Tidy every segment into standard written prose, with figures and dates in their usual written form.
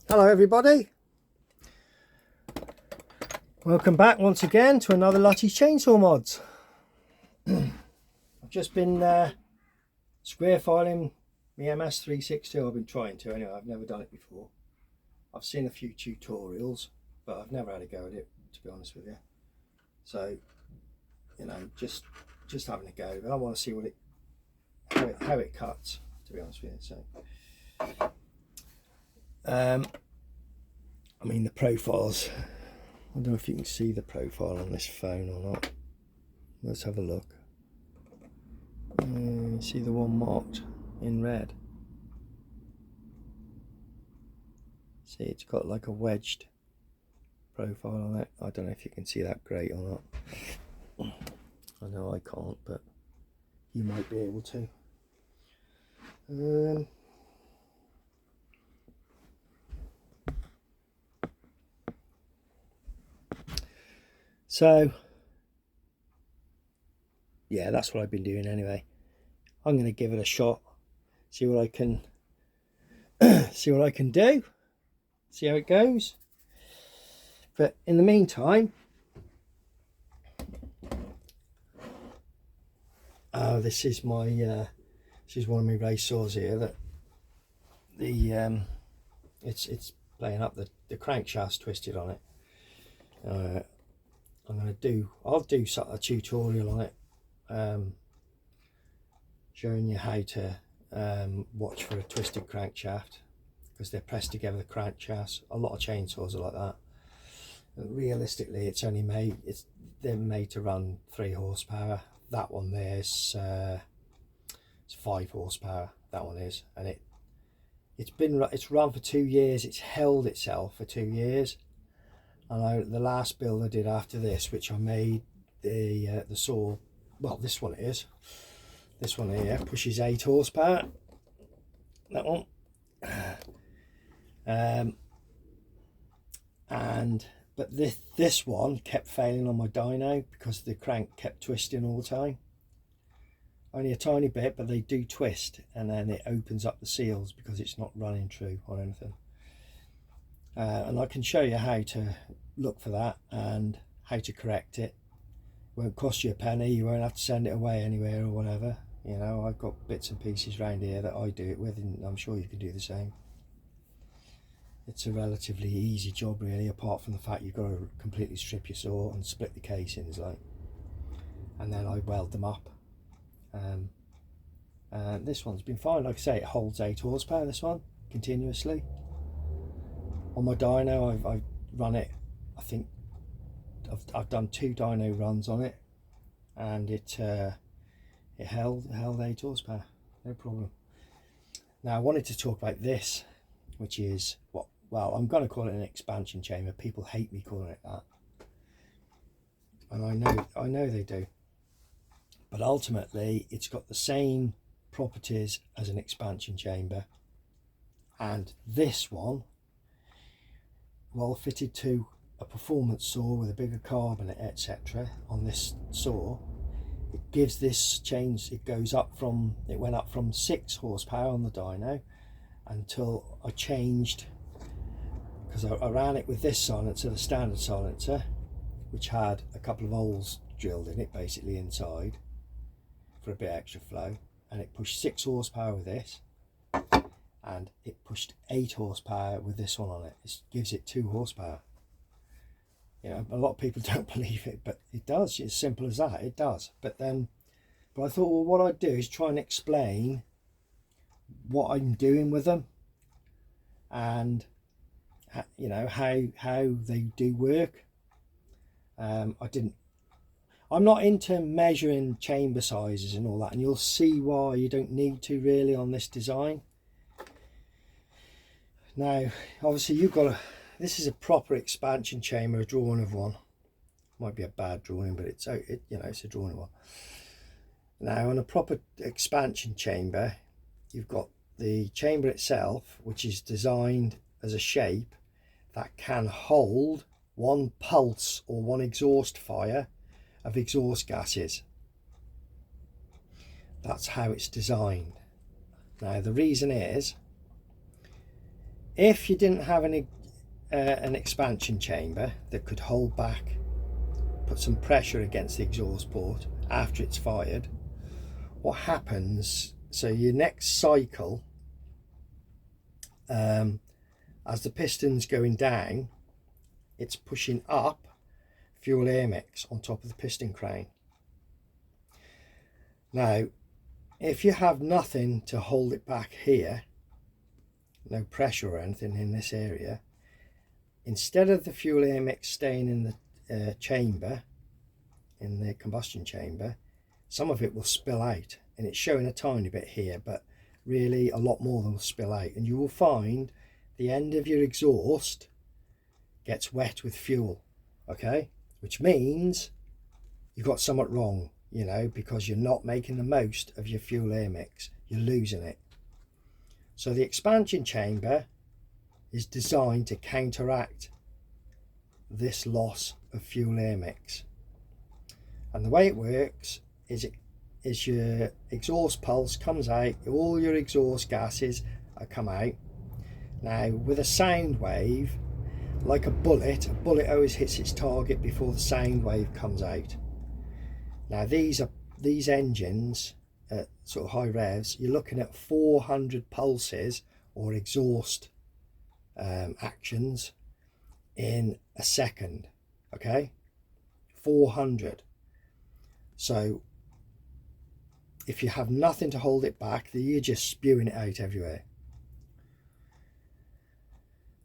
Hello everybody, welcome back once again to another lutys chainsaw mods. I've just been square filing my MS362. I've been trying to anyway. I've never done it before. I've seen a few tutorials, but I've never had a go at it, to be honest with you. So, you know, just having a go. I want to see how it cuts, to be honest with you. So I mean, the profiles, I don't know if you can see the profile on this phone or not. Let's have a look. See the one marked in red? See, it's got like a wedged profile on it. I don't know if you can see that great or not. I know I can't, but you might be able to. So yeah, that's what I've been doing anyway. I'm going to give it a shot, see what I can see what I can do, see how it goes. But in the meantime, this is my this is one of my race saws here that the it's playing up, the crankshaft's twisted on it. I'll do a tutorial on it, showing you how to watch for a twisted crankshaft, because they're pressed together, the crankshafts. A lot of chainsaws are like that. And realistically, they're made to run 3 horsepower. That one there's it's 5 horsepower. That one is, and it's run for 2 years. It's held itself for 2 years. And the last build I did after this, which I made the saw, well, this one here pushes 8 horsepower, that one. But this one kept failing on my dyno because the crank kept twisting all the time. Only a tiny bit, but they do twist, and then it opens up the seals because it's not running true or anything. And I can show you how to look for that and how to correct it. It won't cost you a penny. You won't have to send it away anywhere or whatever. You know, I've got bits and pieces around here that I do it with, and I'm sure you can do the same. It's a relatively easy job really, apart from the fact you've got to completely strip your saw and split the casings, like, and then I weld them up. And this one's been fine. Like I say, it holds 8 horsepower, this one, continuously. On my dyno, I've run it, I think I've done 2 dyno runs on it, and it held 8 horsepower, no problem. Now I wanted to talk about this, which is well, I'm going to call it an expansion chamber. People hate me calling it that, and I know they do, but ultimately it's got the same properties as an expansion chamber. And this one, well fitted to a performance saw with a bigger carb in it, etc., on this saw, it gives this change. It went up from 6 horsepower on the dyno until I changed, because I ran it with this silencer, the standard silencer, which had a couple of holes drilled in it basically inside for a bit extra flow, and it pushed 6 horsepower with this, and it pushed 8 horsepower with this one on it. It gives it 2 horsepower. You know, a lot of people don't believe it, but it does. It's as simple as that. It does. But I thought, well, what I'd do is try and explain what I'm doing with them, and you know how they do work. I'm not into measuring chamber sizes and all that, and you'll see why you don't need to really on this design. Now, obviously, this is a proper expansion chamber, a drawing of one. Might be a bad drawing, but it's you know, it's a drawing of one. Now, on a proper expansion chamber, you've got the chamber itself, which is designed as a shape that can hold 1 pulse or 1 exhaust fire of exhaust gases. That's how it's designed. Now, the reason is if you didn't have an expansion chamber that could hold back, put some pressure against the exhaust port after it's fired, what happens, so your next cycle, as the piston's going down, it's pushing up fuel air mix on top of the piston crane. Now, if you have nothing to hold it back here, no pressure or anything in this area, instead of the fuel air mix staying in the chamber, in the combustion chamber, some of it will spill out, and it's showing a tiny bit here, but really a lot more than will spill out, and you will find the end of your exhaust gets wet with fuel, okay, which means you've got something wrong, you know, because you're not making the most of your fuel air mix, you're losing it. So the expansion chamber is designed to counteract this loss of fuel air mix, and the way it works is your exhaust pulse comes out, all your exhaust gases come out. Now with a sound wave, like a bullet always hits its target before the sound wave comes out. Now these engines at sort of high revs, you're looking at 400 pulses or exhaust actions in a second, okay, 400. So if you have nothing to hold it back, you're just spewing it out everywhere.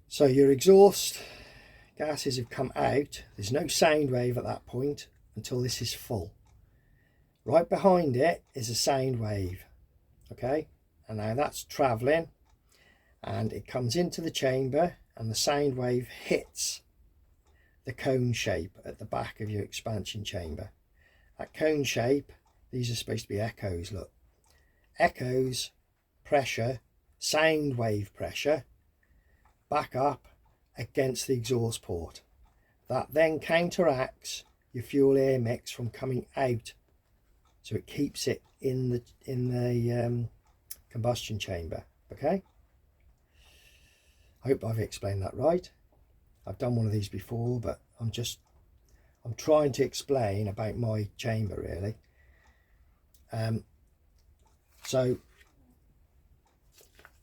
So your exhaust gases have come out, there's no sound wave at that point until this is full. Right behind it is a sound wave, okay, and now that's travelling and it comes into the chamber, and the sound wave hits the cone shape at the back of your expansion chamber. That cone shape, these are supposed to be echoes, look, echoes, pressure, sound wave pressure, back up against the exhaust port. That then counteracts your fuel air mix from coming out, so it keeps it in the combustion chamber, okay. I hope I've explained that right. I've done one of these before, but I'm trying to explain about my chamber really. So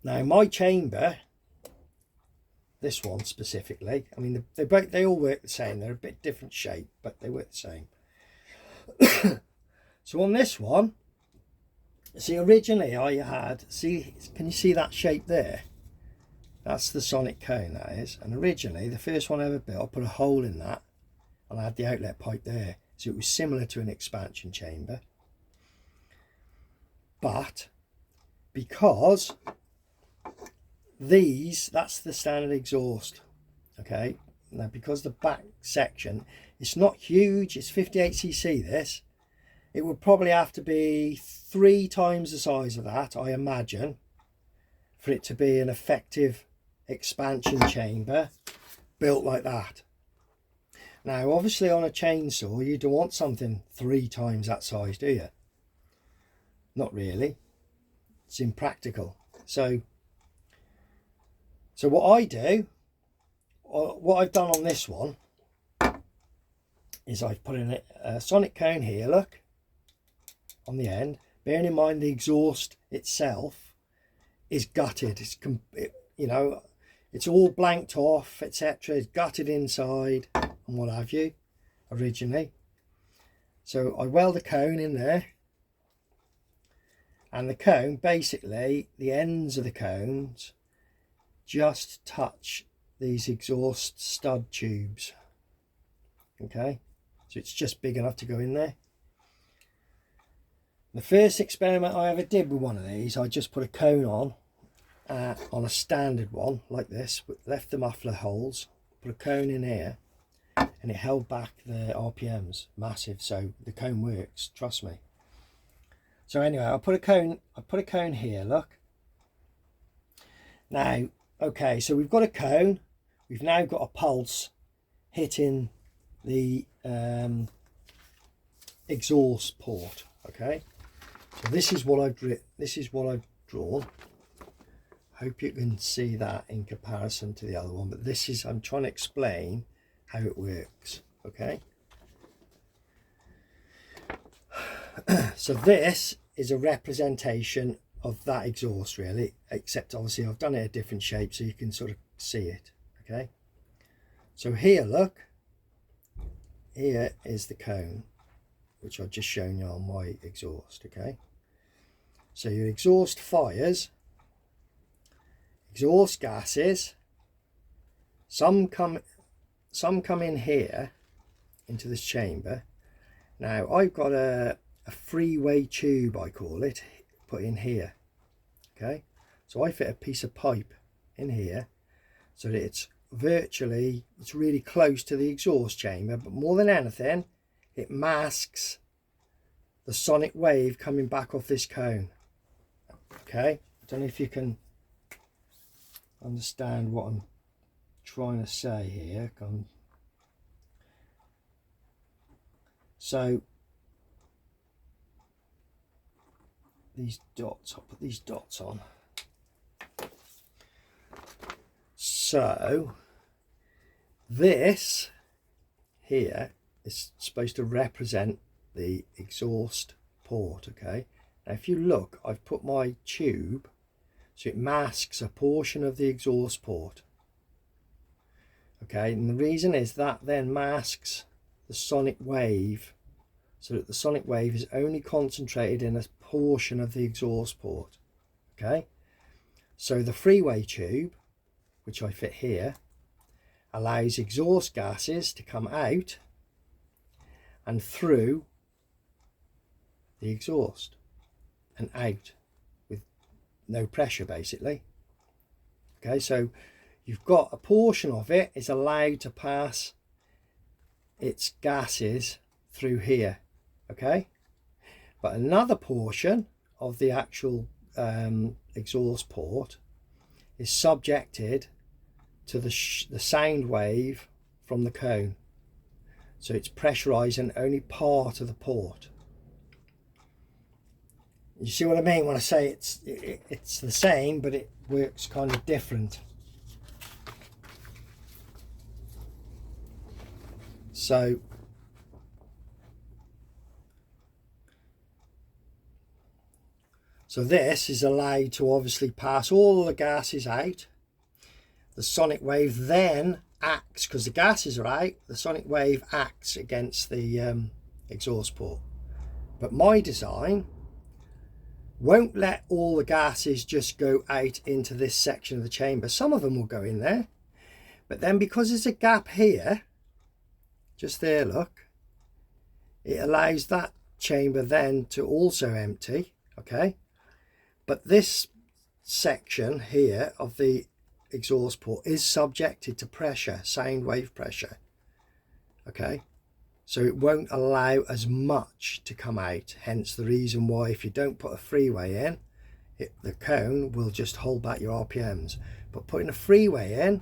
now my chamber, this one specifically, I mean they all work the same, they're a bit different shape, but they work the same. So on this one, see, originally I had, see, can you see that shape there? That's the sonic cone, that is. And originally, the first one I ever built, I put a hole in that and I had the outlet pipe there. So it was similar to an expansion chamber. But because that's the standard exhaust, okay? Now, because the back section, it's not huge, it's 58cc this. It would probably have to be 3 times the size of that, I imagine, for it to be an effective expansion chamber built like that. Now obviously on a chainsaw you don't want something 3 times that size, do you? Not really, it's impractical. So what I do, what I've done on this one is I've put in a sonic cone here, look, on the end, bearing in mind the exhaust itself is gutted, you know, it's all blanked off, etc. It's gutted inside and what have you, originally. So I weld a cone in there, and the cone, basically, the ends of the cones just touch these exhaust stud tubes. Okay, so it's just big enough to go in there. The first experiment I ever did with one of these, I just put a cone on a standard one like this, left the muffler holes, put a cone in here, and it held back the RPMs massive, so the cone works, trust me. So anyway, I put a cone here, look. Now, okay, so we've got a cone, we've now got a pulse hitting the exhaust port, okay. So this is what I've drawn. Hope you can see that in comparison to the other one, but this is, I'm trying to explain how it works, okay? So this is a representation of that exhaust really, except obviously I've done it a different shape so you can sort of see it, okay? So here, look, here is the cone, which I've just shown you on my exhaust, okay? So your exhaust fires, exhaust gases, some come in here into this chamber. Now I've got a freeway tube, I call it, put in here, okay? So I fit a piece of pipe in here so that it's really close to the exhaust chamber, but more than anything it masks the sonic wave coming back off this cone, okay? I don't know if you can understand what I'm trying to say here. So these dots, I'll put these dots on. So this here is supposed to represent the exhaust port, okay? Now if you look, I've put my tube so it masks a portion of the exhaust port, okay? And the reason is that then masks the sonic wave, so that the sonic wave is only concentrated in a portion of the exhaust port, okay? So the freeway tube, which I fit here, allows exhaust gases to come out and through the exhaust and out with no pressure basically, okay? So you've got a portion of it is allowed to pass its gases through here, okay? But another portion of the actual exhaust port is subjected to the sound wave from the cone, so it's pressurizing only part of the port. You see what I mean when I say it's the same, but it works kind of different. So this is allowed to obviously pass all the gases out. The sonic wave then acts, because the gases are out, the sonic wave acts against the exhaust port. But my design won't let all the gases just go out into this section of the chamber. Some of them will go in there, but then because there's a gap here, just there, look, it allows that chamber then to also empty, okay? But this section here of the exhaust port is subjected to pressure, sound wave pressure, okay? So it won't allow as much to come out, hence the reason why if you don't put a freeway in, the cone will just hold back your RPMs. But putting a freeway in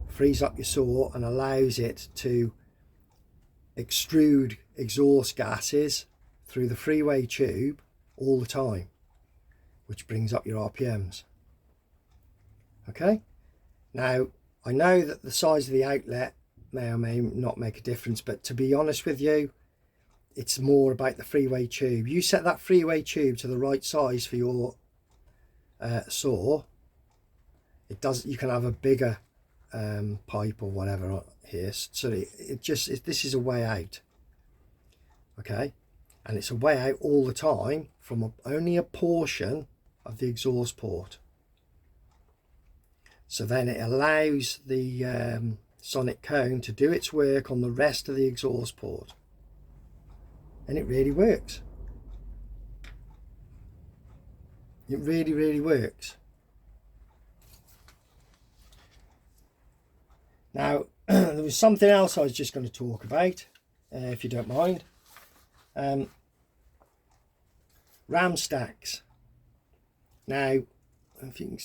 frees up your saw and allows it to extrude exhaust gases through the freeway tube all the time, which brings up your RPMs, okay? Now I know that the size of the outlet may or may not make a difference, but to be honest with you, it's more about the freeway tube. You set that freeway tube to the right size for your saw, it does, you can have a bigger pipe or whatever here, so this is a way out, okay? And it's a way out all the time from only a portion of the exhaust port. So then it allows the sonic cone to do its work on the rest of the exhaust port, and it really works. It really works. Now there was something else I was just going to talk about, if you don't mind. Ram stacks. Now I think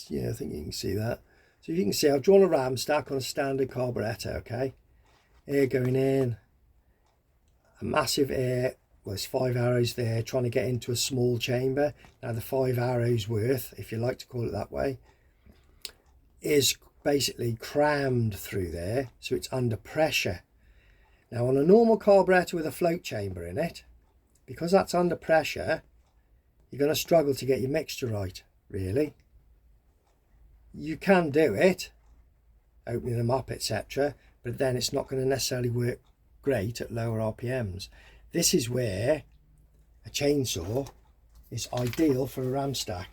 you can see that. So you can see I've drawn a ram stack on a standard carburettor, okay? Air going in, a massive air well, there's 5 arrows there trying to get into a small chamber. Now the 5 arrows worth, if you like to call it that way, is basically crammed through there, so it's under pressure. Now on a normal carburettor with a float chamber in it, because that's under pressure, you're going to struggle to get your mixture right, really. You can do it, opening them up, etc., but then it's not going to necessarily work great at lower RPMs. This is where a chainsaw is ideal for a ram stack,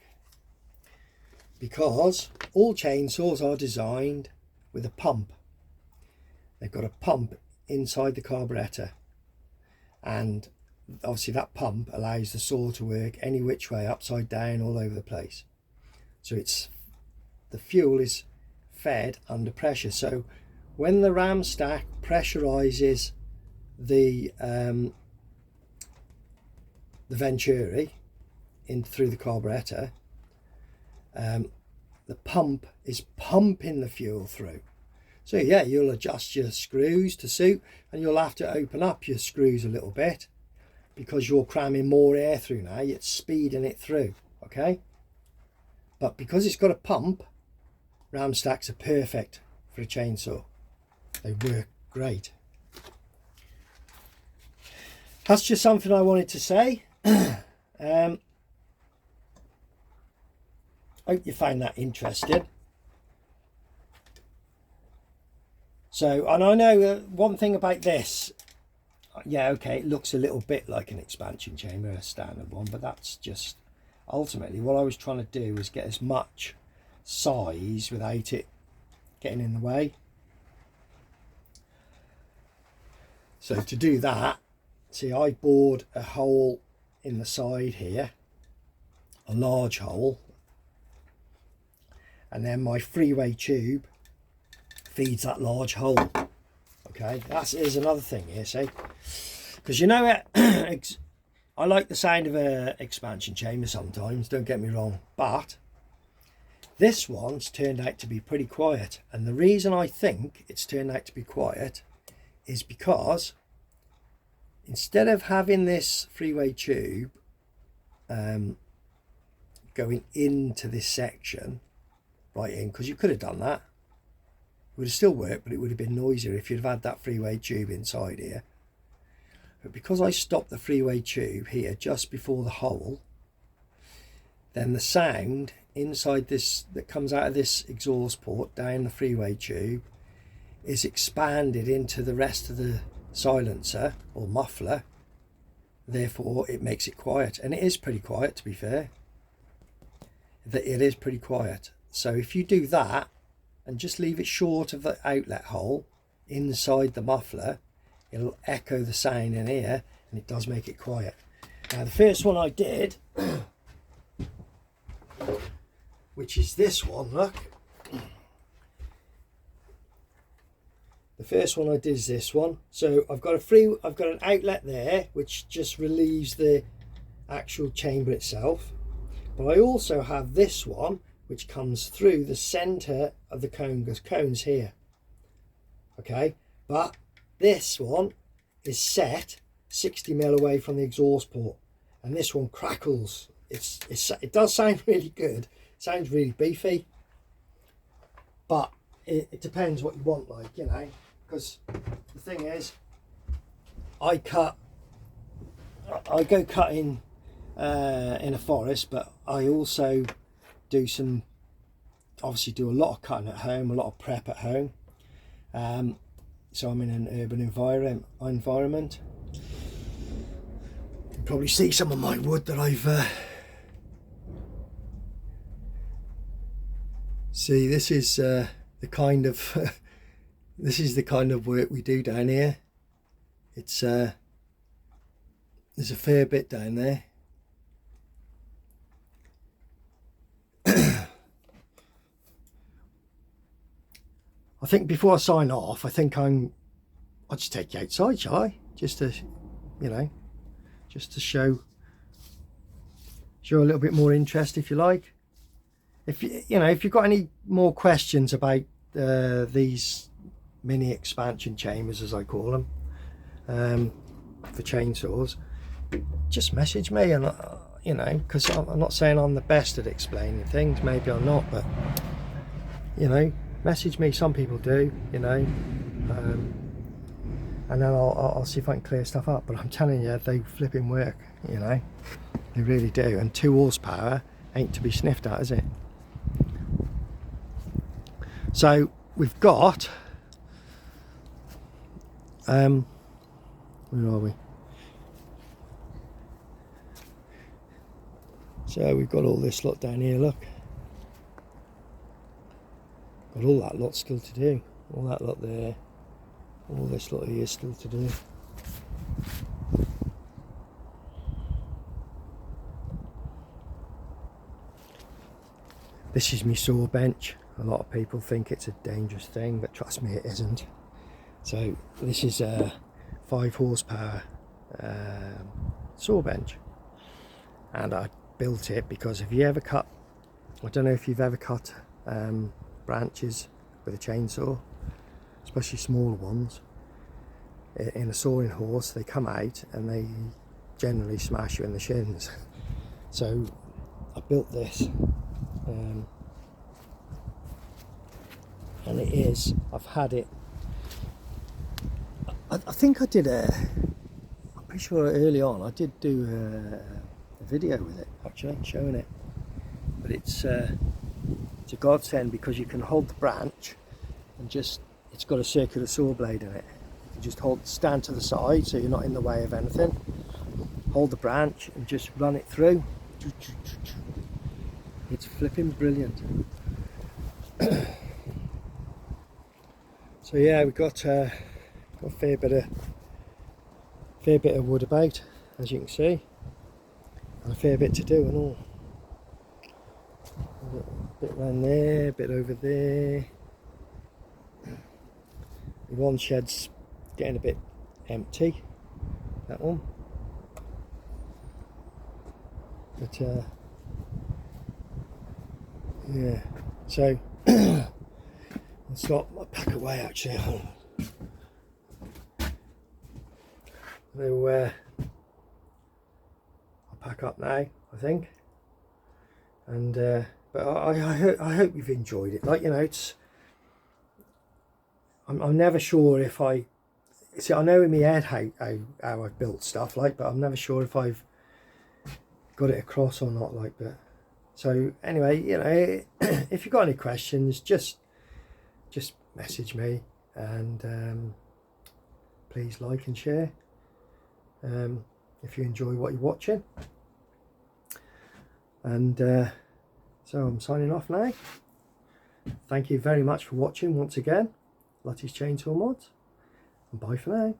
because all chainsaws are designed with a pump. They've got a pump inside the carburettor, and obviously that pump allows the saw to work any which way, upside down, all over the place. So the fuel is fed under pressure. So when the ram stack pressurizes the venturi in through the carburettor, the pump is pumping the fuel through. So yeah, you'll adjust your screws to suit, and you'll have to open up your screws a little bit because you're cramming more air through now. It's speeding it through, okay? But because it's got a pump, ram stacks are perfect for a chainsaw. They work great. That's just something I wanted to say. Hope you find that interesting. So, and I know one thing about this, yeah, okay, it looks a little bit like an expansion chamber, a standard one, but that's just ultimately what I was trying to do, was get as much size without it getting in the way. So to do that, see, I bored a hole in the side here, a large hole, and then my freeway tube feeds that large hole. Okay, here's another thing here, see, because you know I like the sound of an expansion chamber sometimes, don't get me wrong, but this one's turned out to be pretty quiet, and the reason I think it's turned out to be quiet is because instead of having this freeway tube going into this section right in, because you could have done that, it would have still worked, but it would have been noisier if you'd have had that freeway tube inside here. But because I stopped the freeway tube here just before the hole, then the sound inside this that comes out of this exhaust port down the freeway tube is expanded into the rest of the silencer or muffler. Therefore it makes it quiet, and it is pretty quiet, to be fair. It is pretty quiet. So if you do that and just leave it short of the outlet hole inside the muffler, it'll echo the sound in here, and it does make it quiet. Now the first one I did, which is this one, look. The first one I did is this one. So I've got an outlet there which just relieves the actual chamber itself. But I also have this one which comes through the center of the cone, because cone's here. Okay, but this one is set 60mm away from the exhaust port, and this one crackles. It does sound really good. It sounds really beefy, but it depends what you want, like, you know, because the thing is, I go cutting in a forest, but I also obviously do a lot of cutting at home, a lot of prep at home. So I'm in an urban environment. You can probably see some of my wood that I've see, this is the kind of this is the kind of work we do down here. It's there's a fair bit down there. I think before I sign off, I think I'll just take you outside, shall I? Just to, you know, just to show a little bit more interest, if you like. If you've got any more questions about these mini expansion chambers, as I call them, for chainsaws, just message me, and you know, because I'm not saying I'm the best at explaining things, maybe I'm not, but you know, message me. Some people do, you know, and then I'll see if I can clear stuff up. But I'm telling you, they flipping work, you know, they really do. And 2 horsepower ain't to be sniffed at, is it? So we've got where are we? So we've got all this lot down here, look. Got all that lot still to do. All that lot there. All this lot here still to do. This is my saw bench. A lot of people think it's a dangerous thing, but trust me, it isn't. So this is a 5 horsepower saw bench, and I built it because if you ever cut, I don't know if you've ever cut branches with a chainsaw, especially smaller ones, in a sawing horse, they come out and they generally smash you in the shins. So I built this, and it is, I've had it, I think I did I'm pretty sure early on I did do a video with it, actually, showing it. But it's a godsend because you can hold the branch and just, it's got a circular saw blade in it. You can just stand to the side so you're not in the way of anything. Hold the branch and just run it through. It's flipping brilliant. So yeah, we've got a fair bit of wood about, as you can see, and a fair bit to do and all. A bit around there, a bit over there. The one shed's getting a bit empty, that one. But yeah, so I'll start my pack away actually. So I'll pack up now, I think, and but I hope you've enjoyed it. Like, you know, it's I'm never sure if I see, I know in my head how I've built stuff, like, but I'm never sure if I've got it across or not, like. But so anyway, you know, if you've got any questions, just message me, and please like and share if you enjoy what you're watching. And so I'm signing off now. Thank you very much for watching once again, Lutys Chainsaw Mods, and bye for now.